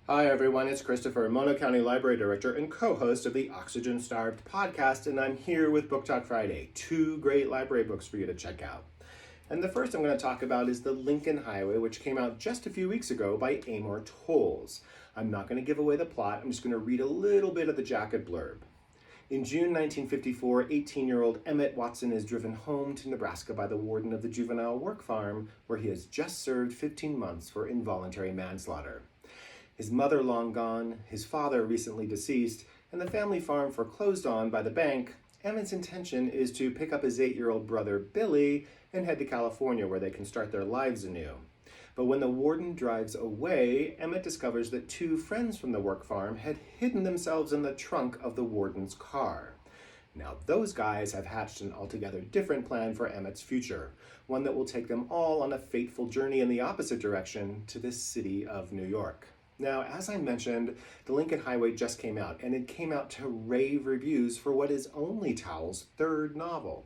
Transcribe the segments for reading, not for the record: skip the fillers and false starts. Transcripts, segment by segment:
Hi everyone, it's Christopher, Mono County Library Director and co-host of the Oxygen Starved podcast, and I'm here with Book Talk Friday, two great library books for you to check out. And the first I'm going to talk about is The Lincoln Highway, which came out just a few weeks ago by Amor Towles. I'm not going to give away the plot, I'm just going to read a little bit of the jacket blurb. In June 1954, 18-year-old Emmett Watson is driven home to Nebraska by the warden of the juvenile work farm, where he has just served 15 months for involuntary manslaughter. His mother long gone, his father recently deceased, and the family farm foreclosed on by the bank, Emmett's intention is to pick up his 8-year-old brother Billy and head to California where they can start their lives anew. But when the warden drives away, Emmett discovers that two friends from the work farm had hidden themselves in the trunk of the warden's car. Now those guys have hatched an altogether different plan for Emmett's future, one that will take them all on a fateful journey in the opposite direction to the city of New York. Now, as I mentioned, The Lincoln Highway just came out, and it came out to rave reviews for what is only Towles' third novel.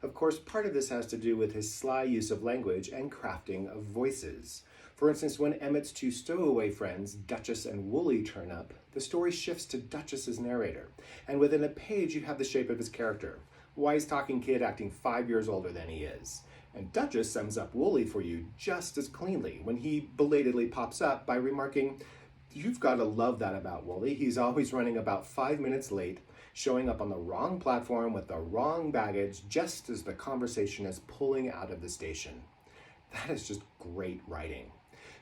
Of course, part of this has to do with his sly use of language and crafting of voices. For instance, when Emmett's two stowaway friends, Duchess and Wooly, turn up, the story shifts to Duchess's narrator, and within a page you have the shape of his character. Wise-talking kid acting 5 years older than he is. And Duchess sums up Wooly for you just as cleanly when he belatedly pops up by remarking, "You've got to love that about Wooly. He's always running about 5 minutes late, showing up on the wrong platform with the wrong baggage just as the conversation is pulling out of the station." That is just great writing.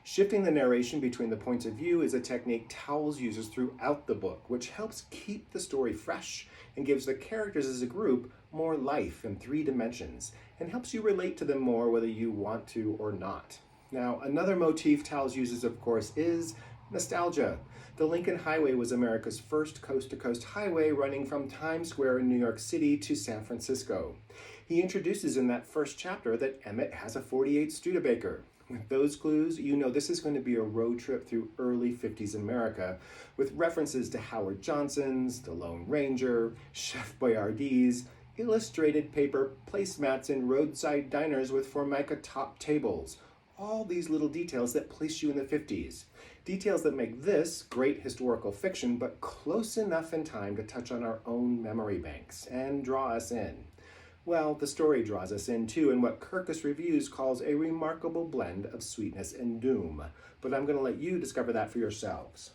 Shifting the narration between the points of view is a technique Towles uses throughout the book, which helps keep the story fresh and gives the characters as a group more life in 3 dimensions, and helps you relate to them more whether you want to or not. Now, another motif Towles uses, of course, is nostalgia. The Lincoln Highway was America's first coast-to-coast highway running from Times Square in New York City to San Francisco. He introduces in that first chapter that Emmett has a .48 Studebaker. With those clues, you know this is going to be a road trip through early 50s America, with references to Howard Johnson's, The Lone Ranger, Chef Boyardee's, illustrated paper placemats in roadside diners with Formica top tables. All these little details that place you in the 50s. Details that make this great historical fiction, but close enough in time to touch on our own memory banks and draw us in. Well, the story draws us in too in what Kirkus Reviews calls a remarkable blend of sweetness and doom. But I'm going to let you discover that for yourselves.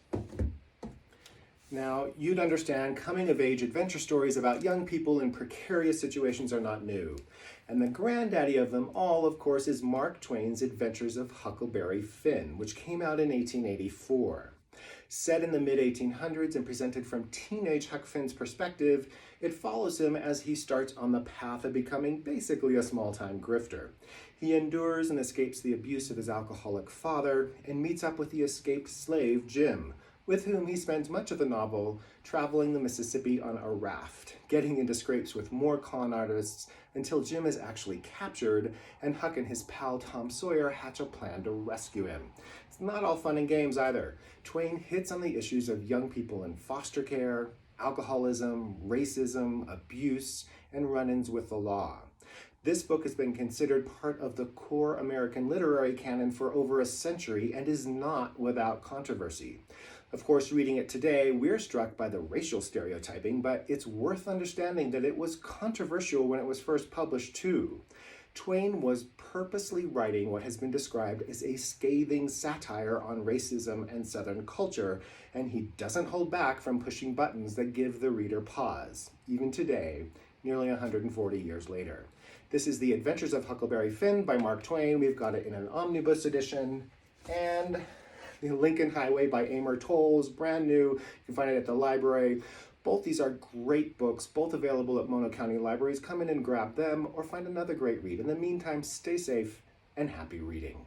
Now, you'd understand coming-of-age adventure stories about young people in precarious situations are not new. And the granddaddy of them all, of course, is Mark Twain's Adventures of Huckleberry Finn, which came out in 1884. Set in the mid-1800s and presented from teenage Huck Finn's perspective, it follows him as he starts on the path of becoming basically a small-time grifter. He endures and escapes the abuse of his alcoholic father and meets up with the escaped slave Jim, with whom he spends much of the novel traveling the Mississippi on a raft, getting into scrapes with more con artists until Jim is actually captured and Huck and his pal Tom Sawyer hatch a plan to rescue him. It's not all fun and games either. Twain hits on the issues of young people in foster care, alcoholism, racism, abuse, and run-ins with the law. This book has been considered part of the core American literary canon for over a century and is not without controversy. Of course, reading it today, we're struck by the racial stereotyping, but it's worth understanding that it was controversial when it was first published too. Twain was purposely writing what has been described as a scathing satire on racism and Southern culture, and he doesn't hold back from pushing buttons that give the reader pause, even today, nearly 140 years later. This is The Adventures of Huckleberry Finn by Mark Twain. We've got it in an omnibus edition, and The Lincoln Highway by Amor Towles, brand new. You can find it at the library. Both these are great books, both available at Mono County Libraries. Come in and grab them or find another great read. In the meantime, stay safe and happy reading.